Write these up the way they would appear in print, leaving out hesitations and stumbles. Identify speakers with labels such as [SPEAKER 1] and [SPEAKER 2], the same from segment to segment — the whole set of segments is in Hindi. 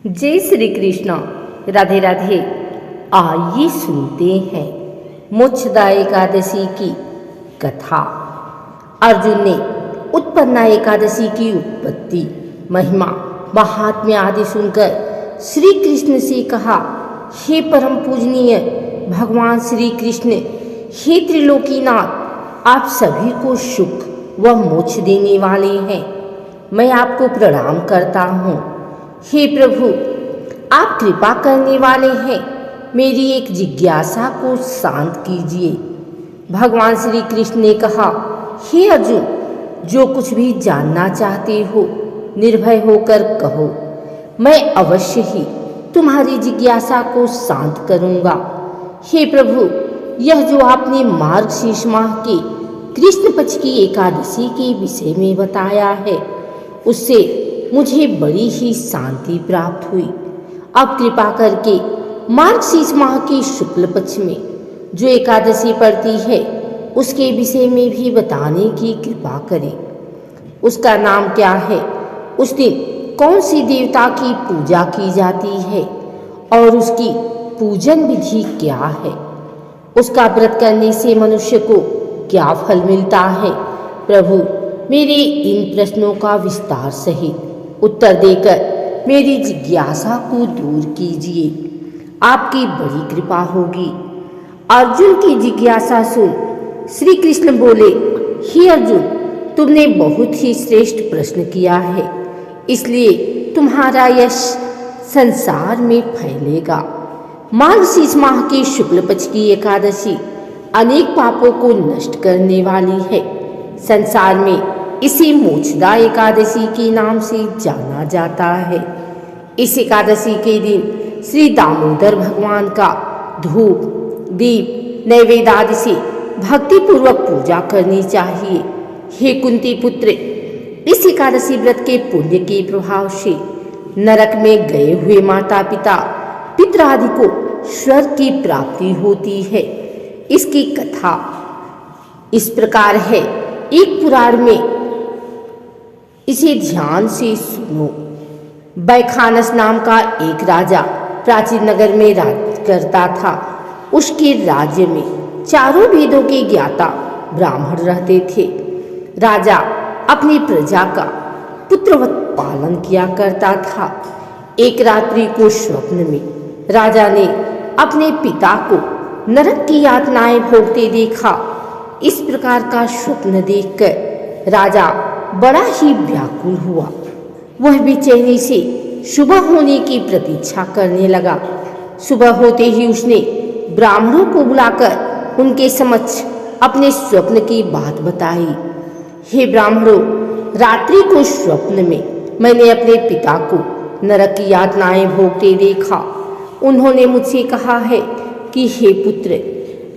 [SPEAKER 1] जय श्री कृष्ण। राधे राधे। आइए सुनते हैं मोक्षदा एकादशी की कथा। अर्जुन ने उत्पन्ना एकादशी की उत्पत्ति, महिमा, महात्म्य आदि सुनकर श्री कृष्ण से कहा, हे परम पूजनीय भगवान श्री कृष्ण, हे त्रिलोकीनाथ, आप सभी को सुख व मोक्ष देने वाले हैं। मैं आपको प्रणाम करता हूँ। हे प्रभु, आप कृपा करने वाले हैं, मेरी एक जिज्ञासा को शांत कीजिए। भगवान श्री कृष्ण ने कहा, हे अर्जुन, जो कुछ भी जानना चाहते हो निर्भय होकर कहो, मैं अवश्य ही तुम्हारी जिज्ञासा को शांत करूँगा। हे प्रभु, यह जो आपने मार्गशीर्ष माह के कृष्ण पक्ष की एकादशी के विषय में बताया है, उससे मुझे बड़ी ही शांति प्राप्त हुई। अब कृपा करके मार्गशीर्ष माह के शुक्ल पक्ष में जो एकादशी पड़ती है, उसके विषय में भी बताने की कृपा करें। उसका नाम क्या है, उस दिन कौन सी देवता की पूजा की जाती है और उसकी पूजन विधि क्या है, उसका व्रत करने से मनुष्य को क्या फल मिलता है। प्रभु, मेरे इन प्रश्नों का विस्तार सहित उत्तर देकर मेरी जिज्ञासा को दूर कीजिए। आपकी बड़ी कृपा होगी। अर्जुन की जिज्ञासा सुन श्री कृष्ण बोले, हे अर्जुन, तुमने बहुत ही श्रेष्ठ प्रश्न किया है, इसलिए तुम्हारा यश संसार में फैलेगा। मार्गशीर्ष माह के शुक्ल पक्ष की एकादशी अनेक पापों को नष्ट करने वाली है। संसार में इसे मोक्षदा एकादशी के नाम से जाना जाता है। इस एकादशी के दिन श्री दामोदर भगवान का धूप, दीप, नैवेद्य आदि से भक्तिपूर्वक पूजा करनी चाहिए। हे कुंती पुत्र, इस एकादशी व्रत के पुण्य के प्रभाव से नरक में गए हुए माता पिता पितर आदि को स्वर्ग की प्राप्ति होती है। इसकी कथा इस प्रकार है, एक पुराण में, इसे ध्यान से सुनो। बैखानस नाम का एक राजा प्राचीन नगर में राज करता था। उसके राज्य में चारों वेदों के ज्ञाता ब्राह्मण रहते थे। राजा अपनी प्रजा का पुत्रवत पालन किया करता था। एक रात्रि को स्वप्न में राजा ने अपने पिता को नरक की यातनाएं भोगते देखा। इस प्रकार का स्वप्न देखकर राजा बड़ा ही व्याकुल हुआ। वह बेचैनी से सुबह होने की प्रतीक्षा करने लगा। सुबह होते ही उसने ब्राह्मणों को बुलाकर उनके समक्ष अपने स्वप्न की बात बताई। हे ब्राह्मणों, रात्रि को स्वप्न में मैंने अपने पिता को नरक की यातनाएं भोगते देखा। उन्होंने मुझसे कहा है कि हे पुत्र,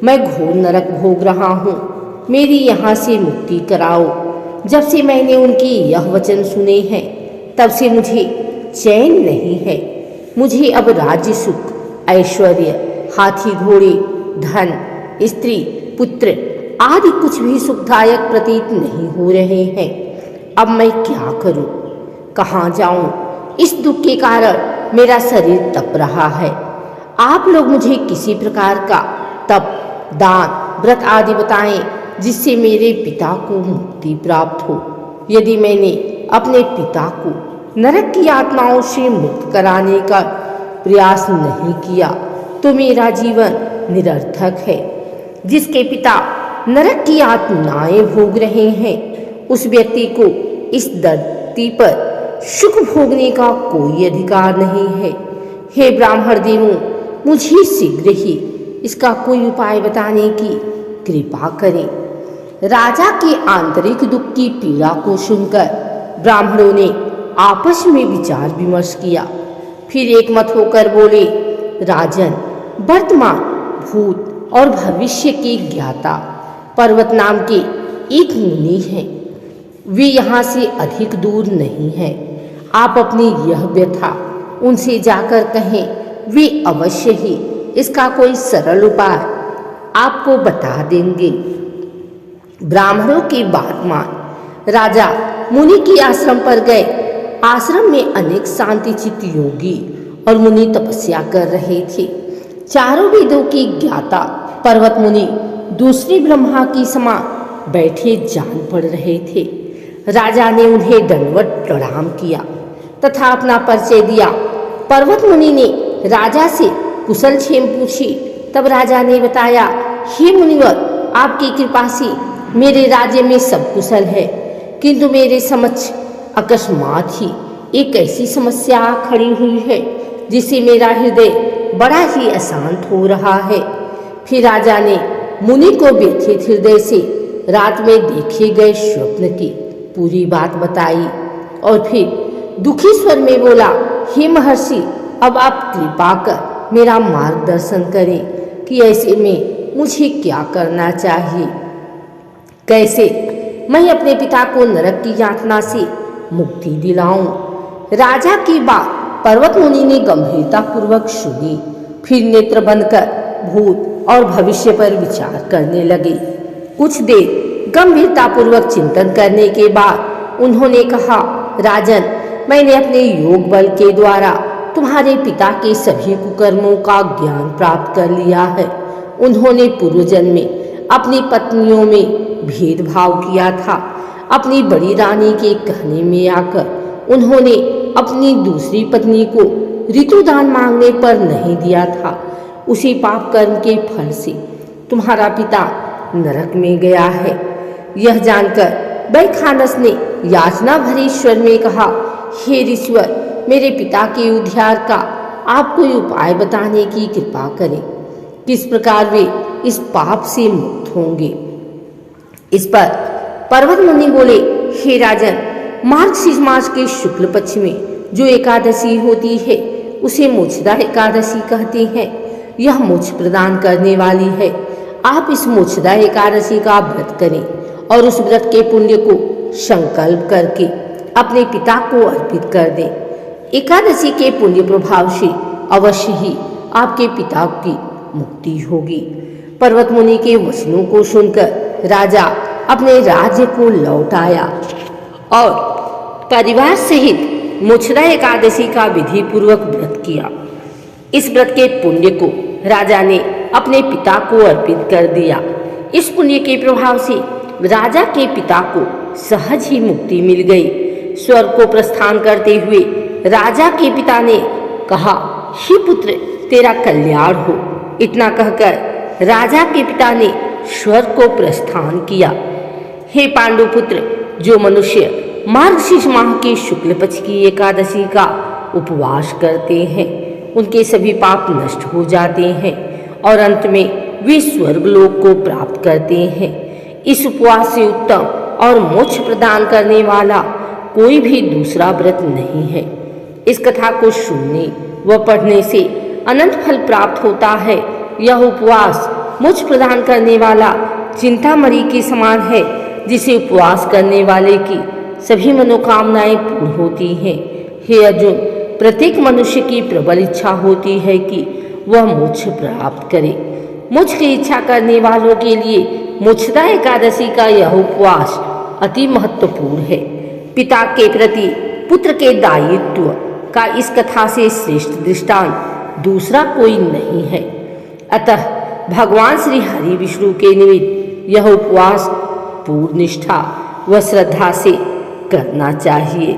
[SPEAKER 1] मैं घोर नरक भोग रहा हूँ, मेरी यहाँ से मुक्ति कराओ। जब से मैंने उनकी यह वचन सुने हैं, तब से मुझे चैन नहीं है। मुझे अब राज्य सुख, ऐश्वर्य, हाथी घोड़े, धन, स्त्री, पुत्र आदि कुछ भी सुखदायक प्रतीत नहीं हो रहे हैं। अब मैं क्या करूं, कहाँ जाऊं? इस दुख के कारण मेरा शरीर तप रहा है। आप लोग मुझे किसी प्रकार का तप, दान, व्रत आदि बताएं, जिससे मेरे पिता को मुक्ति प्राप्त हो। यदि मैंने अपने पिता को नरक की आत्माओं से मुक्त कराने का प्रयास नहीं किया, तो मेरा जीवन निरर्थक है। जिसके पिता नरक की आत्माएं भोग रहे हैं, उस व्यक्ति को इस धरती पर सुख भोगने का कोई अधिकार नहीं है। हे ब्राह्मण देवों, मुझे शीघ्र ही इसका कोई उपाय बताने की कृपा करें। राजा के आंतरिक दुख की पीड़ा को सुनकर ब्राह्मणों ने आपस में विचार विमर्श किया। फिर एकमत होकर बोले, राजन, वर्तमान, भूत और भविष्य के ज्ञाता पर्वत नाम के एक मुनि हैं। वे यहाँ से अधिक दूर नहीं हैं। आप अपनी यह व्यथा उनसे जाकर कहें, वे अवश्य ही इसका कोई सरल उपाय आपको बता देंगे। ब्राह्मणों की बात मान राजा मुनि के आश्रम पर गए। आश्रम में अनेक शांति चित्त योगी और मुनि तपस्या कर रहे थे। चारों वेदों के ज्ञाता पर्वत मुनि दूसरे ब्रह्मा की समान बैठे जान पड़ रहे थे। राजा ने उन्हें दंडवत प्रणाम किया तथा अपना परिचय दिया। पर्वत मुनि ने राजा से कुशल क्षेम पूछी। तब राजा ने बताया, हे मुनिवर, आपकी कृपा से मेरे राज्य में सब कुशल है, किंतु मेरे समक्ष अकस्मात ही एक ऐसी समस्या खड़ी हुई है जिससे मेरा हृदय बड़ा ही अशांत हो रहा है। फिर राजा ने मुनि को व्यथित हृदय से रात में देखे गए स्वप्न की पूरी बात बताई और फिर दुखी स्वर में बोला, हे महर्षि, अब आप कृपा कर मेरा मार्गदर्शन करें कि ऐसे में मुझे क्या करना चाहिए। कैसे मैं अपने पिता को नरक की यातना से मुक्ति दिलाऊं। राजा की बात पर्वत मुनि ने गंभीरता पूर्वक सुनी। फिर नेत्र बंद कर भूत और भविष्य पर विचार करने लगे। कुछ देर गंभीरता पूर्वक चिंतन करने के बाद उन्होंने कहा, राजन, मैंने अपने योग बल के द्वारा तुम्हारे पिता के सभी कुकर्मों का ज्ञान प्राप्त कर लिया है। उन्होंने पूर्वजन्म में अपनी पत्नियों में भेदभाव किया था। अपनी बड़ी रानी के कहने में आकर उन्होंने अपनी दूसरी पत्नी को ऋतुदान मांगने पर नहीं दिया था। उसी पाप कर्म के फल से तुम्हारा पिता नरक में गया है। यह जानकर बैखानस ने याचना भरे स्वर में कहा, हे ऋषिवर, मेरे पिता के उद्धार का आप कोई उपाय बताने की कृपा करें। किस प्रकार वे इस पाप से मुक्त होंगे। इस पर पर्वत मुनि बोले, हे राजन, मार्गशीर्ष मास के शुक्ल पक्ष में जो एकादशी होती है उसे मोक्षदा एकादशी कहते हैं। यह मोक्ष प्रदान करने वाली है। आप इस मोक्षदा एकादशी का व्रत करें और उस व्रत के पुण्य को संकल्प करके अपने पिता को अर्पित कर दें। एकादशी के पुण्य प्रभाव से अवश्य ही आपके पिता की मुक्ति होगी। पर्वत मुनि के वचनों को सुनकर राजा अपने राज्य को लौट आया और परिवार सहित मोक्षदा एकादशी का विधि पूर्वक व्रत किया। इस व्रत के पुण्य को राजा ने अपने पिता को अर्पित कर दिया। इस पुण्य के प्रभाव से राजा के पिता को सहज ही मुक्ति मिल गई। स्वर्ग को प्रस्थान करते हुए राजा के पिता ने कहा, हे पुत्र, तेरा कल्याण हो। इतना कहकर राजा के पिता ने स्वर्ग को प्रस्थान किया। हे पांडुपुत्र, जो मनुष्य मार्गशीर्ष माह के शुक्ल पक्ष की एकादशी का उपवास करते हैं उनके सभी पाप नष्ट हो जाते हैं और अंत में वे स्वर्गलोक को प्राप्त करते हैं। इस उपवास से उत्तम और मोक्ष प्रदान करने वाला कोई भी दूसरा व्रत नहीं है। इस कथा को सुनने व पढ़ने से अनंत फल प्राप्त होता है। यह उपवास मोक्ष प्रदान करने वाला चिंतामणि के समान है, जिसे उपवास करने वाले की सभी मनोकामनाएं पूर्ण होती हैं। हे अर्जुन, प्रत्येक मनुष्य की प्रबल इच्छा होती है कि वह मोक्ष प्राप्त करे। मोक्ष की इच्छा करने वालों के लिए मोक्षदा एकादशी का यह उपवास अति महत्वपूर्ण है। पिता के प्रति पुत्र के दायित्व का इस कथा से श्रेष्ठ दृष्टांत दूसरा कोई नहीं है। अतः भगवान श्री हरि विष्णु के निमित्त यह उपवास पूर्ण निष्ठा व श्रद्धा से करना चाहिए।